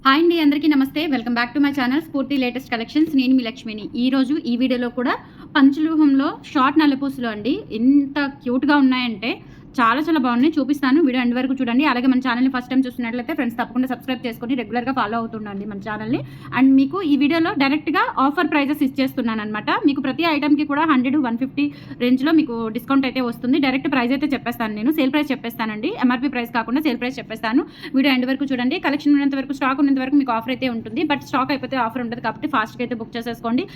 Hi అండి, అందరికీ నమస్తే. Welcome back to my channel స్ఫూర్తి లేటెస్ట్ కలెక్షన్స్. నేను మీ లక్ష్మిని. ఈరోజు ఈ వీడియోలో కూడా పంచలోహంలో షార్ట్ నల్లపూసలు అండి. ఎంత క్యూట్గా ఉన్నాయంటే చాలా చాలా బాగున్నాయి. చూపిస్తాను, వీడియో ఎండ్ వరకు చూడండి. అలాగే మన ఛానల్ని ఫస్ట్ టైం చూస్తున్నట్లయితే ఫ్రెండ్స్ తప్పకుండా సబ్స్క్రైబ్ చేసుకొని రెగ్యులర్గా ఫాలో అవుతుండండి మన ఛానల్ని. అండ్ మీకు ఈ వీడియోలో డైరెక్ట్గా ఆఫర్ ప్రైజెస్ ఇచ్చేస్తున్నాను అనమాట. మీకు ప్రతి ఐటమ్కి కూడా 100-150 రేంజ్లో మీకు డిస్కౌంట్ అయితే వస్తుంది. డైరెక్ట్ ప్రైస్ అయితే చెప్పేస్తాను, నేను సేల్ ప్రైస్ చెప్పేస్తానండి. ఎంఆర్పీ ప్రైస్ కాకుండా సేల్ ప్రైస్ చెప్పేస్తాను. వీడియో ఎండ్ వరకు చూడండి. కలెక్షన్ ఉన్నంత వరకు, స్టాక్ ఉన్నంత వరకు మీకు ఆఫర్ అయితే ఉంటుంది. బట్ స్టాక్ అయిపోతే ఆఫర్ ఉంటుంది కాబట్టి ఫాస్ట్గా అయితే బుక్ చేసేసుకోండి.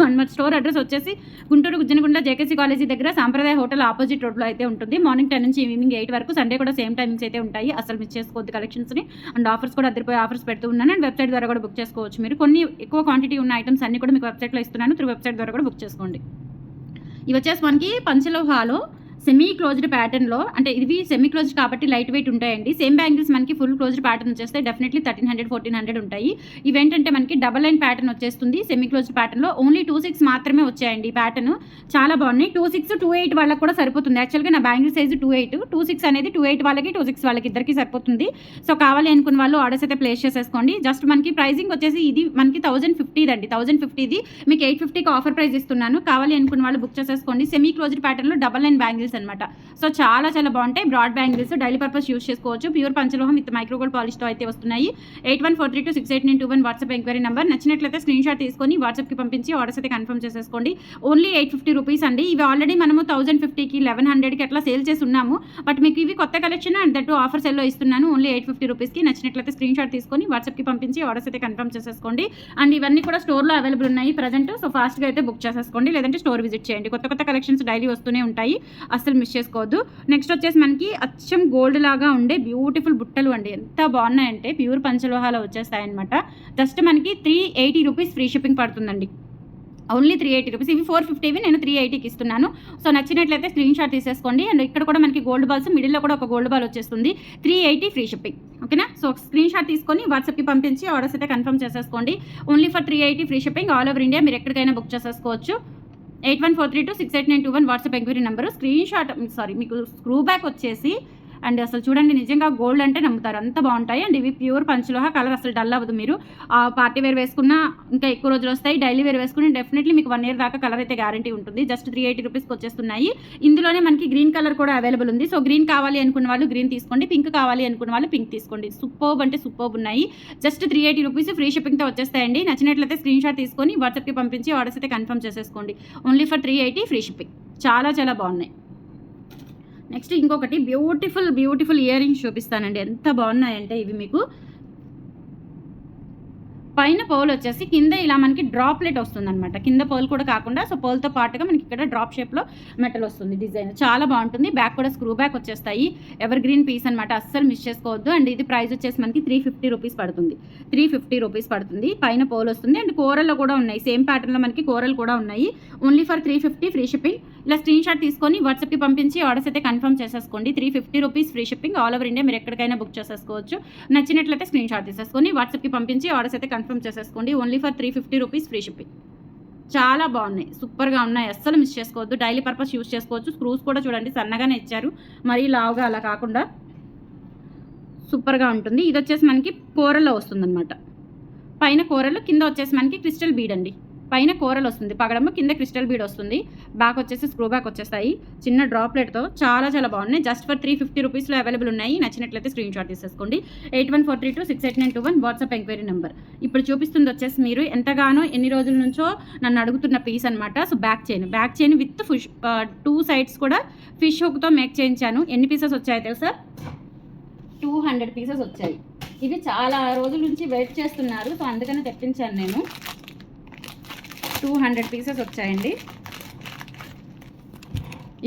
మన స్టోర్ అడ్రస్ వచ్చేసి గుంటూరు గుజ్జనగుండ జేకేసీ కాలేజీ దగ్గర సాంప్రదాయ హోటల్ ఆపోజిట్ రోడ్లో అయితే ఉంటుంది. మార్నింగ్ 10 నుంచి ఈవినింగ్ 8 వరకు. సండే కూడా సేమ్ టైమింగ్స్ అయితే ఉంటాయి. అసలు మిస్ చేసుకోవద్దు కలెక్షన్స్ని. అండ్ ఆఫర్స్ కూడా అదిరిపోయే ఆఫర్స్ పెడుతూ ఉన్నాను. అండ్ వెబ్సైట్ ద్వారా కూడా బుక్ చేసుకోవచ్చు. మీరు కొన్ని ఎక్కువ క్వాంటిటీ ఉన్న ఐటమ్స్ అన్ని కూడా మీకు వెబ్సైట్లో ఇస్తున్నాను. త్రూ వెబ్సైట్ ద్వారా కూడా బుక్ చేసుకోండి. ఇవి వచ్చేసి మనకి పంచలోహాలో సెమీ క్లోజ్డ్ ప్యాటర్న్లో, అంటే ఇవి సెమీ క్లోజ్డ్ కాబట్టి లైట్ వెయిట్ ఉంటాయండి. సేమ్ బ్యాంగిల్స్ మనకి ఫుల్ క్లోజ్డ్ ప్యాటర్న్ వచ్చేస్తే డెఫినెట్లీ 1300-1400 ఉంటాయి. ఇవేంటంటే మనకి డబల్ లైన్ ప్యాటర్న్ వచ్చేస్తుంది సెమీ క్లోజ్డ్ ప్యాటర్న్లో. ఓన్లీ 26 మాత్రమే వచ్చాయండి. ప్యాటర్న్ చాలా బాగున్నాయి. 26, 28 వాళ్ళకి కూడా సరిపోతుంది. యాక్చువల్గా నా బ్యాంగిల్ సైజు 28, 26 అనేది 28 వాళ్ళకి, 26 వాళ్ళకి ఇద్దరికి సరిపోతుంది. సో కావాలి అనుకున్న వాళ్ళు ఆర్డర్స్ అయితే ప్లేస్ చేసేసుకోండి. జస్ట్ మనకి ప్రైజింగ్ వచ్చేసి ఇది మనకి 1050 అండి. 1050 మీకు 850కి ఆఫర్ ప్రైస్ ఇస్తున్నాను. కావాలి అనుకున్న వాళ్ళు బుక్ చేసేసుకోండి. సెమీ క్లోజ్డ్ ప్యాటర్న్లో డబల్ లైన్ బ్యాంగిల్స్ అనమాట. సో చాలా చాలా బాగుంటాయి. Broad bangles daily purpose use చేసుకోవచ్చు. ప్యూర్ పంచలోహం విత్ మైక్రోగోల్డ్ పాలిష్తో అయితే వస్తున్నాయి. 8143268921 వాట్సాప్ ఎంక్వైరీ నెంబర్. నచ్చినట్లయితే స్క్రీన్ షాట్ తీసుకొని వాట్సాప్కి పంపించి ఆర్డర్స్ అయితే కన్ఫర్మ్ చేసేసుకోండి. ఓన్లీ 850 రూపీస్ అండి. ఇవి ఆల్రెడీ మనము 1050కి 1100కి అట్లా సేల్ చేసి ఉన్నాము. బట్ మీకు ఇవి కొత్త కలెక్షన్ అండ్ దట్టు ఆఫర్ సెల్లో ఇస్తున్నాను. ఓన్లీ 850 రూపీస్కి. నచ్చినట్లయితే స్క్రీన్ షాట్ తీసుకొని వాట్సాప్కి పంపించి ఆర్డర్స్ అయితే కన్ఫర్మ్ చేసేసుకోండి. అండ్ ఇవన్నీ కూడా స్టోర్లో అవైలబుల్ ఉన్నాయి ప్రజెంట్. సో ఫాస్ట్గా అయితే బుక్ చేసేసుకోండి, లేదంటే స్టోర్ విజిట్ చేయండి. కొత్త కొత్త కలెక్షన్స్ డైలీ వస్తూనే ఉంటాయి, అసలు మిస్ చేసుకోవద్దు. నెక్స్ట్ వచ్చేసి మనకి అచ్చం గోల్డ్ లాగా ఉండే బ్యూటిఫుల్ బుట్టలు అండి. ఎంత బాగున్నాయంటే ప్యూర్ పంచలోహాలో వచ్చేస్తాయన్నమాట. జస్ట్ మనకి 380 రూపీస్ ఫ్రీ షిప్పింగ్ పడుతుందండి. Only 380 rupees. ఇవి 450వి నేను 380కి ఇస్తున్నాను. సో నచ్చినట్లయితే స్క్రీన్ షాట్ తీసేసుకోండి. అండ్ ఇక్కడ కూడా మనకి గోల్డ్ బాల్స్, మిడిల్లో కూడా ఒక గోల్డ్ బాల్ వచ్చేస్తుంది. 380 ఫ్రీ షిప్పింగ్. ఓకేనా? సో స్క్రీన్ షాట్ తీసుకొని వాట్సాప్కి పంపించి ఆర్డర్స్ అయితే కన్ఫర్మ్ చేసేసుకోండి. Only for 380 free shipping. All over India మీరు ఎక్కడికైనా బుక్ చేసేసుకోవచ్చు. 8143268921 WhatsApp enquiry number. Screen shot మీకు స్క్రూ బ్యాక్ వచ్చేసి అండ్ అసలు చూడండి, నిజంగా గోల్డ్ అంటే నమ్ముతారు, అంత బాగుంటాయి. అండ్ ఇవి ప్యూర్ పంచలోహ. కలర్ అసలు డల్ అవ్వదు. మీరు పార్టీ వేర్ వేసుకున్నా ఇంకా ఎక్కువ రోజులు వస్తాయి. డైలీ వేర్ వేసుకుని డెఫినెట్లీ మీకు 1 ఇయర్ దాకా కలర్ అయితే గ్యారంటీ ఉంటుంది. జస్ట్ 380 రూపీస్కి వచ్చేస్తున్నాయి. ఇందులోనే మనకి గ్రీన్ కలర్ కూడా అవైలబుల్ ఉంది. సో గ్రీన్ కావాలి అనుకున్న వాళ్ళు గ్రీన్ తీసుకోండి, పింక్ కావాలి అనుకున్న వాళ్ళు పింక్ తీసుకోండి. సూపర్బ్ అంటే సూపర్బ్ ఉన్నాయి. జస్ట్ 380 రూపీస్ ఫ్రీ షిప్పింగ్తో వచ్చేస్తాయండి. నచ్చినట్లయితే స్క్రీన్ షాట్ తీసుకొని వాట్సాప్కి పంపించి ఆర్డర్స్ అయితే కన్ఫర్మ్ చేసేసుకోండి. Only for 380 free shipping. చాలా చాలా బాగున్నాయి. నెక్స్ట్ ఇంకొకటి బ్యూటిఫుల్ ఇయర్ రింగ్స్ చూపిస్తానండి. ఎంత బాగున్నాయంటే ఇవి మీకు పైన పౌల్ వచ్చేసి కింద ఇలా మనకి డ్రాప్లెట్ వస్తుంది అనమాట. కింద పౌల్ కూడా కాకుండా సో పౌల్తో పాటుగా మనకి ఇక్కడ డ్రాప్ షేప్లో మెటల్ వస్తుంది. డిజైన్ చాలా బాగుంటుంది. బ్యాక్ కూడా స్క్రూ బ్యాక్ వచ్చేస్తాయి. ఎవర్ గ్రీన్ పీస్ అనమాట, అస్సలు మిస్ చేసుకోవద్దు. అండ్ ఇది ప్రైస్ వచ్చేసి మనకి 350 రూపీస్ పడుతుంది. 350 రూపీస్ పడుతుంది. పైన పౌల్ వస్తుంది. అండ్ కూరల్లో కూడా ఉన్నాయి. సేమ్ ప్యాటర్న్లో మనకి కూరలు కూడా ఉన్నాయి. Only for 350 free shipping. ఇలా స్క్రీన్ షాట్ తీసుకొని వాట్సాప్కి పంపించి ఆర్డర్స్ అయితే కన్ఫర్మ్ చేసేసుకోండి. 350 rupees free shipping. All over India మీరు ఎక్కడికైనా బుక్ చేసేసుకోవచ్చు. నచ్చినట్లయితే స్క్రీన్ షాట్ తీసేసుకొని వాట్సాప్కి పంపించి ఆర్డర్స్ అయితే కన్ఫర్మ్ చేసేసుకోండి. Only for 350 rupees free shipping. చాలా బాగున్నాయి, సూపర్గా ఉన్నాయి, అస్సలు మిస్ చేసుకోవద్దు. డైలీ పర్పస్ యూస్ చేసుకోవచ్చు. స్క్రూస్ కూడా చూడండి సన్నగానే ఇచ్చారు, మరీ లావుగా అలా కాకుండా సూపర్గా ఉంటుంది. ఇది వచ్చేసి మనకి కూరల్లో వస్తుందన్నమాట. పైన కూరలు, కింద వచ్చేసి మనకి క్రిస్టల్ బీడ్ అండి. పైన కూరలు వస్తుంది పగడము, కింద క్రిస్టల్ బీడ్ వస్తుంది. బ్యాక్ వచ్చేసి స్క్రూ బ్యాక్ వచ్చేస్తాయి చిన్న డ్రాప్లెట్తో. చాలా చాలా బాగున్నాయి. జస్ట్ ఫర్ 350 రూపీస్లో అవైలబుల్ ఉన్నాయి. నచ్చినట్లయితే స్క్రీన్ షాట్ తీసేసుకోండి. 8143268921 వాట్సాప్ ఎంక్వైరీ నెంబర్. ఇప్పుడు చూపిస్తుంది వచ్చేసి మీరు ఎంతగానో ఎన్ని రోజుల నుంచో నన్ను అడుగుతున్న పీస్ అనమాట. So back chain with 2 sides కూడా ఫిష్ హుక్తో మేక్ చేయించాను. ఎన్ని పీసెస్ వచ్చాయో తెలుసా? 200 పీసెస్ వచ్చాయి. ఇవి చాలా రోజుల నుంచి వెయిట్ చేస్తున్నారు, సో అందుకనే తెప్పించాను నేను. 200 పీసెస్ వచ్చాయండి.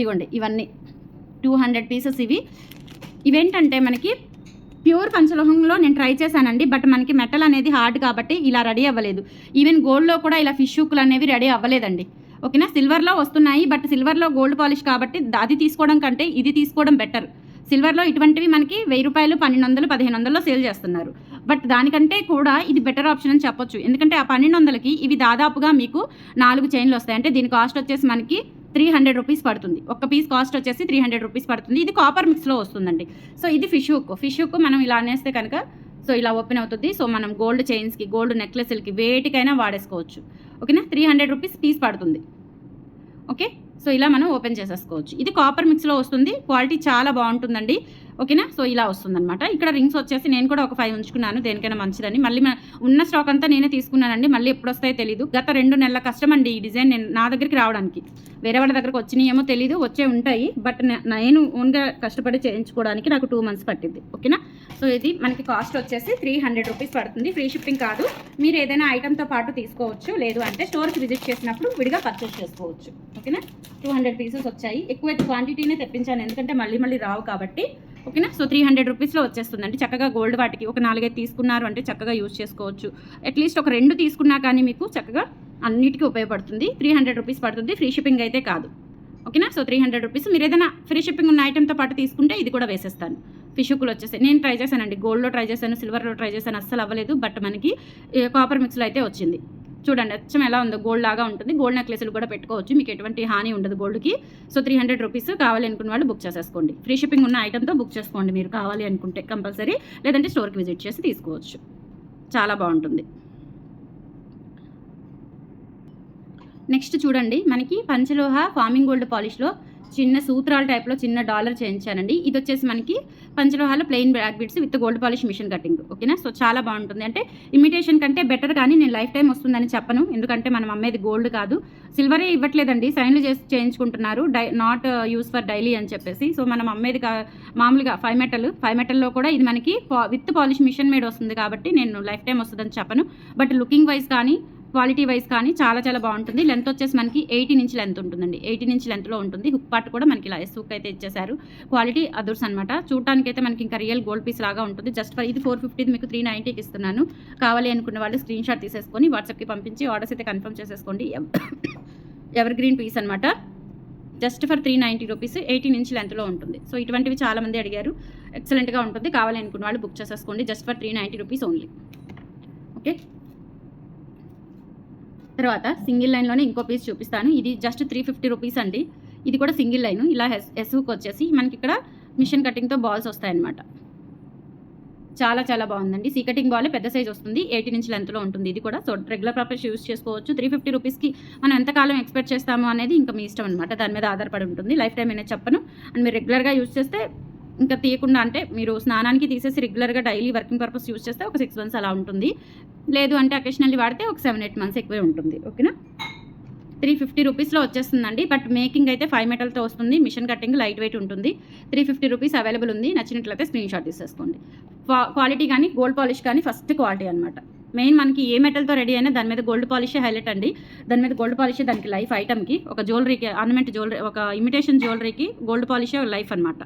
ఇగోండి ఇవన్నీ 200 పీసెస్. ఇవేంటంటే మనకి ప్యూర్ పంచలోహంలో నేను ట్రై చేశానండి. బట్ మనకి మెటల్ అనేది హార్డ్ కాబట్టి ఇలా రెడీ అవ్వలేదు. ఈవెన్ గోల్డ్లో కూడా ఇలా ఫిష్ హుక్లు అనేవి రెడీ అవ్వలేదండి. ఓకేనా? సిల్వర్లో వస్తున్నాయి, బట్ సిల్వర్లో గోల్డ్ పాలిష్ కాబట్టి అది తీసుకోవడం కంటే ఇది తీసుకోవడం బెటర్. సిల్వర్లో ఇటువంటివి మనకి 1000 రూపాయలు, 1200, 1500లో సేల్ చేస్తున్నారు. బట్ దానికంటే కూడా ఇది బెటర్ ఆప్షన్ అని చెప్పొచ్చు. ఎందుకంటే ఆ 1200కి ఇవి దాదాపుగా మీకు 4 చైన్లు వస్తాయి. అంటే దీని కాస్ట్ వచ్చేసి మనకి 300 రూపీస్ పడుతుంది. ఒక్క పీస్ కాస్ట్ వచ్చేసి 300 రూపీస్ పడుతుంది. ఇది కాపర్ మిక్స్లో వస్తుందండి. సో ఇది ఫిష్ హుక్ మనం ఇలా అనేస్తే కనుక సో ఇలా ఓపెన్ అవుతుంది. సో మనం గోల్డ్ చైన్స్కి, గోల్డ్ నెక్లెస్లకి వేటికైనా వాడేసుకోవచ్చు. ఓకేనా, 300 రూపీస్ పీస్ పడుతుంది. ఓకే, సో ఇలా మనం ఓపెన్ చేసేసుకోవచ్చు. ఇది కాపర్ మిక్స్లో వస్తుంది, క్వాలిటీ చాలా బాగుంటుందండి. ఓకేనా, సో ఇలా వస్తుందన్నమాట. ఇక్కడ రింగ్స్ వచ్చేసి నేను కూడా ఒక 5 ఉంచుకున్నాను, దేనికైనా మంచిదని. మళ్ళీ ఉన్న స్టాక్ అంతా నేనే తీసుకున్నానండి, మళ్ళీ ఎప్పుడు వస్తాయో తెలీదు. గత 2 నెలల కష్టం అండి ఈ డిజైన్ నా దగ్గరికి రావడానికి. వేరే వాళ్ళ దగ్గరకు వచ్చినాయేమో తెలీదు, వచ్చే ఉంటాయి, బట్ నేను ఓన్గా కష్టపడి చేయించుకోవడానికి నాకు 2 మంత్స్ పట్టింది. ఓకేనా, సో ఇది మనకి కాస్ట్ వచ్చేసి 300 రూపీస్ పడుతుంది. ఫ్రీ షిప్పింగ్ కాదు, మీరు ఏదైనా ఐటమ్తో పాటు తీసుకోవచ్చు, లేదు అంటే స్టోర్కి విజిట్ చేసినప్పుడు విడిగా పర్చేస్ చేసుకోవచ్చు. ఓకేనా, 200 పీసెస్ వచ్చాయి. ఎక్కువ క్వాంటిటీనే తెప్పించాను, ఎందుకంటే మళ్ళీ రావు కాబట్టి. ఓకేనా, సో 300 రూపీస్లో వచ్చేస్తుందండి. చక్కగా గోల్డ్ వాటికి ఒక 4-5 తీసుకున్నారు అంటే చక్కగా యూజ్ చేసుకోవచ్చు. అట్లీస్ట్ ఒక 2 తీసుకున్నా కానీ మీకు చక్కగా అన్నిటికీ ఉపయోగపడుతుంది. 300 రూపీస్ పడుతుంది, ఫ్రీ షిప్పింగ్ అయితే కాదు. ఓకేనా, సో 300 రూపీస్. మీరు ఏదైనా ఫ్రీ షిప్పింగ్ ఉన్న ఐటెంతో పాటు తీసుకుంటే ఇది కూడా వేసేస్తాను. ఫిషుకులు వచ్చేసాయి. నేను ట్రై చేశానండి, గోల్డ్లో ట్రై చేశాను, సిల్వర్లో ట్రై చేశాను, అస్సలు అవ్వలేదు. బట్ మనకి కాపర్ మిక్స్లో అయితే వచ్చింది. చూడండి అచ్చం ఎలా ఉందో, గోల్డ్ లాగా ఉంటుంది. గోల్డ్ నెక్లెస్లు కూడా పెట్టుకోవచ్చు, మీకు ఎటువంటి హాని ఉండదు గోల్డ్కి. So 300 rupees. కావాలి అనుకున్న వాళ్ళు బుక్ చేసేసుకోండి. ఫ్రీ షిప్పింగ్ ఉన్న ఐటెంతో బుక్ చేసుకోండి మీరు కావాలి అనుకుంటే కంపల్సరీ, లేదంటే స్టోర్కి విజిట్ చేసి తీసుకోవచ్చు. చాలా బాగుంటుంది. నెక్స్ట్ చూడండి, మనకి పంచలోహ ఫార్మింగ్ గోల్డ్ పాలిష్లో చిన్న సూత్రాల టైప్లో చిన్న డాలర్ చేయించానండి. ఇది వచ్చేసి మనకి పంచలోహాలో plain black beads with gold polish machine cutting. ఓకేనా, సో చాలా బాగుంటుంది. అంటే ఇమిటేషన్ కంటే బెటర్, కానీ నేను లైఫ్ టైం వస్తుందని చెప్పను, ఎందుకంటే మనం అమ్మేది గోల్డ్ కాదు. సిల్వరే ఇవ్వట్లేదండి, సైన్లు చేసి చేయించుకుంటున్నారు, నాట్ యూస్ ఫర్ డైలీ అని చెప్పేసి. సో మనం అమ్మేది మామూలుగా 5 మెటల్లో కూడా ఇది మనకి విత్ పాలిష్ మిషన్ మేడ్ వస్తుంది, కాబట్టి నేను లైఫ్ టైం వస్తుందని చెప్పను. బట్ లుకింగ్ వైజ్ కానీ క్వాలిటీ వైజ్ కానీ చాలా బాగుంటుంది. లెంత్ వచ్చేసి మనకి 18 ఇంచ్ లెంత్ ఉంటుందండి, 18 ఇంచ్ లెంత్లో ఉంటుంది. హుక్ పార్ట్ కూడా మనకి ఇలా హుక్ అయితే ఇచ్చేసారు. క్వాలిటీ అదర్స్ అనమాట. చూడటానికి అయితే మనకి ఇంకా రియల్ గోల్డ్ పీస్ లాగా ఉంటుంది. జస్ట్ ఫర్ ఇది 450, మీకు 390కి ఇస్తున్నాను. కావాలి అనుకున్న వాళ్ళు స్క్రీన్ షాట్ తీసేసుకొని వాట్సాప్కి పంపించి ఆర్డర్స్ అయితే కన్ఫర్మ్ చేసేసుకోండి. ఎవర్ గ్రీన్ పీస్ అనమాట. జస్ట్ ఫర్ 390 రూపీస్, 18 ఇంచ్ లెంత్లో ఉంటుంది. సో ఇటువంటివి చాలామంది అడిగారు, ఎక్సలెంట్గా ఉంటుంది. కావాలి అనుకున్న వాళ్ళు బుక్ చేసేసుకోండి. Just for 390 rupees only. Okay, తర్వాత సింగిల్ లైన్లోనే ఇంకో పీస్ చూపిస్తాను. ఇది జస్ట్ 350 రూపీస్ అండి. ఇది కూడా సింగిల్ లైన్. ఇలా ఎస్హుక్ వచ్చేసి మనకి ఇక్కడ మిషన్ కటింగ్తో బాల్స్ వస్తాయన్నమాట. చాలా బాగుందండి. సీ కటింగ్ బాల్ పెద్ద సైజ్ వస్తుంది, 18 ఇంచ్ లెంత్లో ఉంటుంది. ఇది కూడా సో రెగ్యులర్ పర్పస్ యూజ్ చేసుకోవచ్చు. 350 రూపీస్కి మనం ఎంతకాలం ఎక్స్పెక్ట్ చేస్తాము అనేది ఇంకా మీ ఇష్టం అనమాట, దాని మీద ఆధారపడి ఉంటుంది. లైఫ్ టైం అనేది చెప్పను. అండ్ మీరు రెగ్యులర్గా యూజ్ చేస్తే ఇంకా తీయకుండా, అంటే మీరు స్నానానికి తీసేసి రెగ్యులర్గా డైలీ వర్కింగ్ పర్పస్ యూజ్ చేస్తే ఒక 6 మంత్స్ అలా ఉంటుంది. లేదు అంటే అకేషనల్లీ వాడితే ఒక 7-8 మంత్స్ ఎక్కువే ఉంటుంది. ఓకేనా, 350 రూపీస్లో వచ్చేస్తుందండి. బట్ మేకింగ్ అయితే 5 మెటల్తో వస్తుంది. మిషన్ కటింగ్ లైట్ వెయిట్ ఉంటుంది. 350 రూపీస్ అవైలబుల్ ఉంది. నచ్చినట్లయితే స్క్రీన్ షాట్ తీసేసుకోండి. క్వాలిటీ కానీ గోల్డ్ పాలిష్ కానీ ఫస్ట్ క్వాలిటీ అనమాట. మెయిన్ మనకి ఏ మెటల్తో రెడీ అయినా దాని మీద గోల్డ్ పాలిషే హైలైట్ అండి. దాని మీద గోల్డ్ పాలిషే దానికి లైఫ్. ఐటమ్కి ఒక జ్యువెలరీకి, ఆర్నమెంట్ జ్యువెలరీ, ఒక ఇమిటేషన్ జ్యువెలరీకి గోల్డ్ పాలిషే లైఫ్ అనమాట.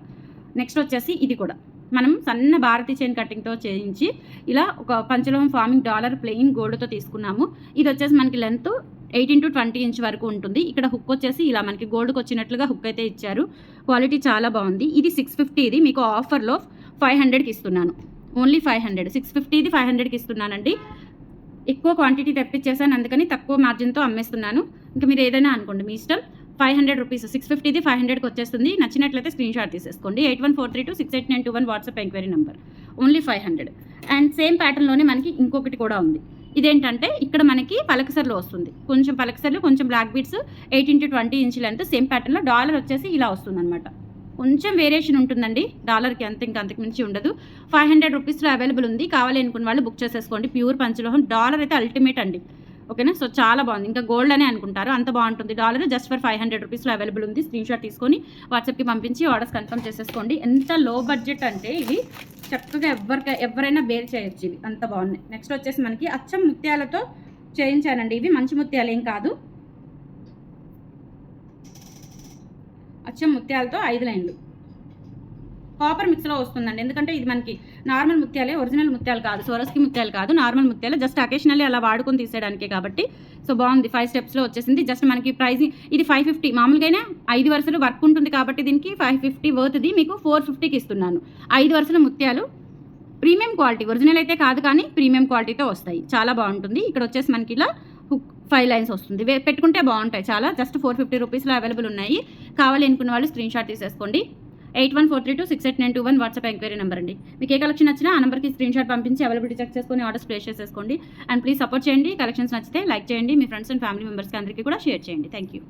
నెక్స్ట్ వచ్చేసి ఇది కూడా మనం సన్న భారతీ చైన్ కటింగ్తో చేయించి ఇలా ఒక పంచలోహం ఫార్మింగ్ డాలర్ ప్లెయిన్ గోల్డ్తో తీసుకున్నాము. ఇది వచ్చేసి మనకి లెంత్ 18 to 20 ఇంచ్ వరకు ఉంటుంది. ఇక్కడ హుక్ వచ్చేసి ఇలా మనకి గోల్డ్కి వచ్చినట్లుగా హుక్ అయితే ఇచ్చారు. క్వాలిటీ చాలా బాగుంది. ఇది 650, ఇది మీకు ఆఫర్లో 500కి ఇస్తున్నాను. ఓన్లీ 500. 650 ఇది 500కి ఇస్తున్నానండి. ఎక్కువ క్వాంటిటీ తెప్పించేసాను, అందుకని తక్కువ మార్జిన్తో అమ్మేస్తున్నాను. ఇంకా మీరు ఏదైనా అనుకోండి, మీ ఇష్టం. 500 రూపీస్, 650ది 500కి వచ్చేస్తుంది. నచ్చినట్లయితే స్క్రీన్ షాట్ తీసేసుకోండి. 8143268921 WhatsApp enquiry number. Only 500. And same ప్యాటర్న్లోనే మనకి ఇంకొకటి కూడా ఉంది. ఇదేంటంటే ఇక్కడ మనకి పలకసర్లో వస్తుంది, కొంచెం పలకసర్లు, కొంచెం black beads, 18 to 20 inch length. Same ప్యాటర్న్లో డాలర్ వచ్చేసి ఇలా వస్తుంది అనమాట. కొంచెం వేరియేషన్ ఉంటుందండి, డాలర్కి అంతకు మించి ఉండదు. 500 రూపీస్లో అవైలబుల్ ఉంది. కావాలి అనుకున్న వాళ్ళు బుక్ చేసేసుకోండి. ప్యూర్ పంచలోహం డాలర్ అయితే అల్టిమేట్ అండి. ఓకేనా, సో చాలా బాగుంది. ఇంకా గోల్డ్ అనే అనుకుంటారు, అంత బాగుంటుంది. డాలర్ జస్ట్ ఫర్ 500 రూపీస్లో అవైలబుల్ ఉంది. స్క్రీన్ షాట్ తీసుకొని వాట్సాప్కి పంపించి ఆర్డర్స్ కన్ఫర్మ్ చేసేసుకోండి. ఎంత లో బడ్జెట్ అంటే ఇవి చక్కగా ఎవరైనా బేర్ చేయొచ్చు, ఇవి అంత బాగున్నాయి. నెక్స్ట్ వచ్చేసి మనకి అచ్చం ముత్యాలతో చేయించానండి. ఇవి మంచి ముత్యాలు ఏం కాదు, అచ్చం ముత్యాలతో 5 లైన్లు కాపర్ మిక్స్లో వస్తుందండి. ఎందుకంటే ఇది మనకి నార్మల్ ముత్యాలే, ఒరిజినల్ ముత్యాలు కాదు, సోరస్కి ముత్యాలు కాదు, నార్మల్ ముత్యాలు. జస్ట్ అకేషనల్లీ అలా వాడుకొని తీసేయడానికే కాబట్టి. సో బాగుంది. 5 స్టెప్స్లో వచ్చేసింది. జస్ట్ మనకి ప్రైస్ ఇది 550. మామూలుగానే 5 వరుసలు వర్క్ ఉంటుంది కాబట్టి దీనికి 550 వర్త్ది మీకు 450కి ఇస్తున్నాను. 5 వరుసల ముత్యాలు ప్రీమియం క్వాలిటీ, ఒరిజినల్ అయితే కాదు కానీ ప్రీమియం క్వాలిటీతో వస్తాయి. చాలా బాగుంటుంది. ఇక్కడ వచ్చేసి మనకి ఇలా 5 లైన్స్ వస్తుంది. పెట్టుకుంటే బాగుంటాయి చాలా. జస్ట్ 450 రూపీస్లో అవైలబుల్ ఉన్నాయి. కావాలి అనుకున్న వాళ్ళు స్క్రీన్ షాట్ తీసేసుకోండి. 8143268921 వాట్సాప్ ఎంక్వైరీ నెంబర్ అండి. మీకు ఏ కలెక్షన్ నచ్చినా ఆ నెంబర్కి స్క్రీన్ షాట్ పంపించి అవైలబిలిటీ చెక్ చేసుకొని ఆర్డర్స్ ప్లేస్ చేసేసుకోండి. అండ్ ప్లీజ్ సపోర్ట్ చేయండి. కలెక్షన్స్ నచ్చితే లైక్ చేయండి. మీ ఫ్రెండ్స్ అండ్ ఫ్యామిలీ మెంబర్స్కి అందరికీ కూడా షేర్ చేయండి. Thank you.